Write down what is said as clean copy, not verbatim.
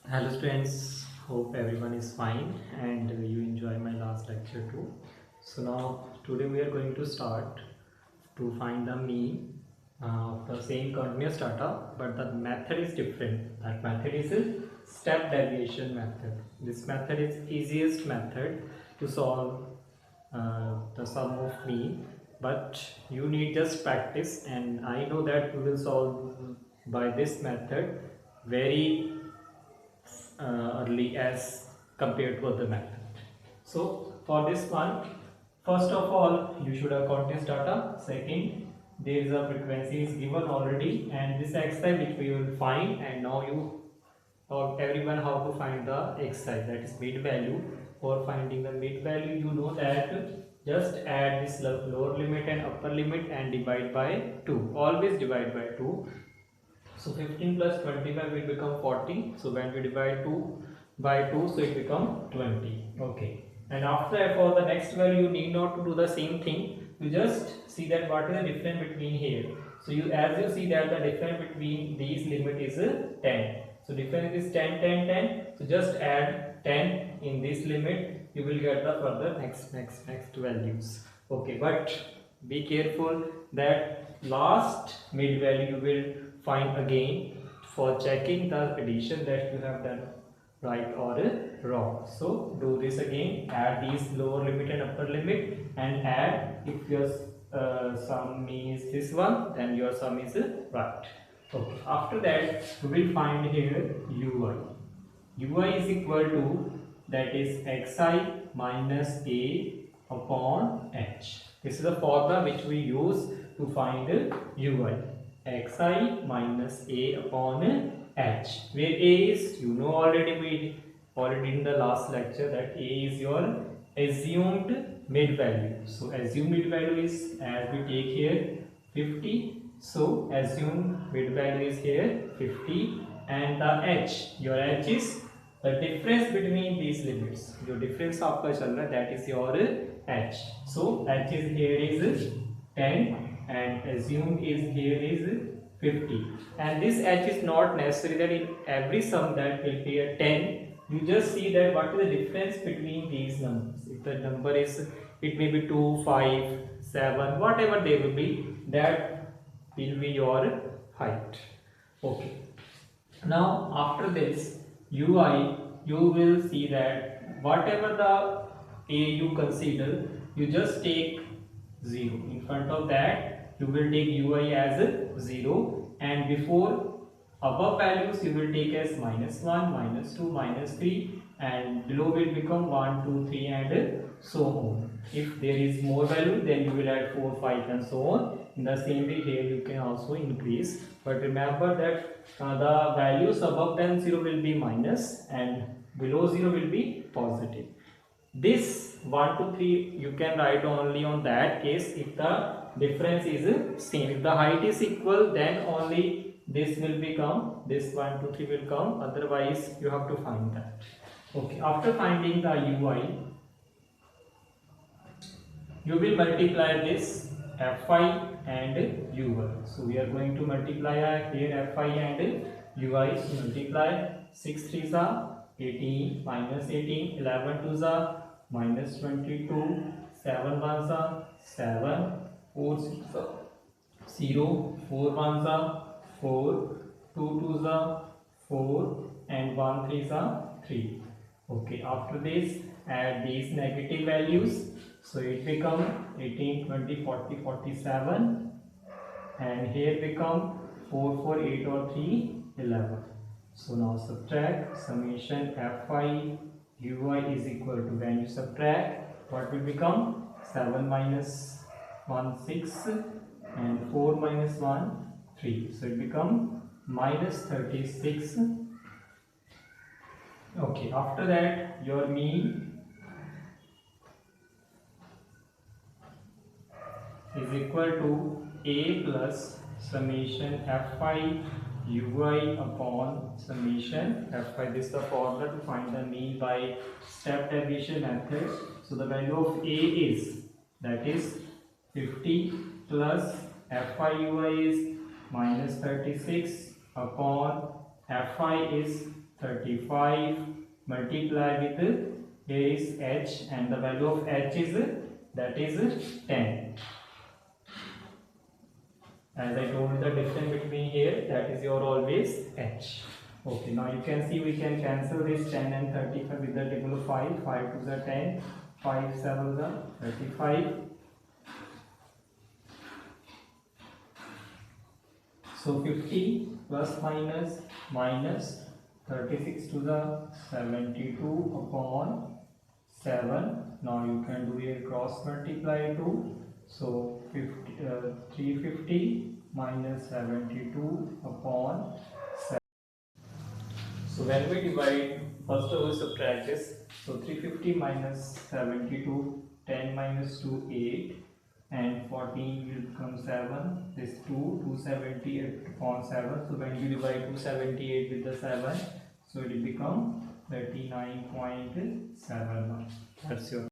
Hello students, hope everyone is fine and you enjoy my last lecture too. So now today we are going to start to find the mean of the same continuous data, but the method is different. That method is a step deviation method. This method is easiest method to solve the sum of mean, but you need just practice, and I know that you will solve by this method very early as compared to other method. So for this one, first of all you should have continuous data. Second, there is a frequency is given already, and this xi which we will find, and now you taught everyone how to find the xi, that is mid value. For finding the mid value, you know that just add this lower limit and upper limit and divide by 2. Always divide by 2. So 15 plus 25 will become 40. So when we divide 2 by 2, so it become 20. Okay. And after that, for the next value, you need not to do the same thing. You just see that what is the difference between here. So you, as you see that the difference between these limit is 10. So difference is 10, 10, 10. So just add 10 in this limit. You will get the further next values. Okay, but be careful that last mid value you will find again for checking the addition that you have done right or wrong. So do this again, add these lower limit and upper limit and add. If your sum is this one, then your sum is right. Okay, after that we will find here ui. Ui is equal to, that is xi minus a upon h. This is the formula which we use to find ui. Xi minus a upon h, where a is, you know already, we already in the last lecture that a is your assumed mid value. So assumed mid value is, as we take here 50, so assumed mid value is here 50, and the h, your h is the difference between these limits. जो difference आपका चल रहा है, that is your h. So h is here is 10 and assumed is here is 50, and this h is not necessary that in every sum that will be a 10. You just see that what is the difference between these numbers. If the number is, it may be 2, 5, 7, whatever they will be, that will be your height. Okay, now after this ui, you will see that whatever the a you consider, you just take 0 in front of that. You will take ui as 0, and before above values you will take as -1, -2, -3, and below will become 1, 2, 3 and so on. If there is more value, then you will add 4, 5 and so on. In the same way here you can also increase, but remember that the values above than 0 will be minus and below 0 will be positive. This 1, 2, 3 you can write only on that case if the difference is same. If the height is equal, then only this will become, this 1, 2, 3 will come, otherwise you have to find that. Okay, after finding the ui, you will multiply this fi and ui. So we are going to multiply here fi and ui. So multiply 6 3s are 18, minus 18, 11 2s are minus 22, 7 1s are 7, 4 6 are 0, 4 1s are 4, 2 2s are 4, and 1 3s are 3. Okay, after this add these negative values. So it become 18, 20, 40, 47, and here become 4 4 8 or 3 11. So now subtract summation fi ui is equal to, when you subtract, what will become 7 minus 1 6 and 4 minus 1 3. So it become minus 36. Okay, after that your mean is equal to a plus summation fi ui upon summation fi. This is the formula to find the mean by step deviation method. So the value of a is, that is 50, plus fi ui is minus 36 upon fi is 35 multiply with here is h, and the value of h is that is 10. As I told you, the difference between here, that is your always h. Okay, now you can see we can cancel this 10 and 35 with the table of 5. 5 to the 10, 5 7 the 35. So 50 plus minus minus 36 to the 72 upon 7. Now you can do a cross multiply too. So 350 minus 72 upon 7. So when we divide, first of all subtract this. So 350 minus 72, 10 minus 2, 8, and 14 will become 7. This 278 upon 7. So when you divide 278 with the 7, so it will become 39.7. That's your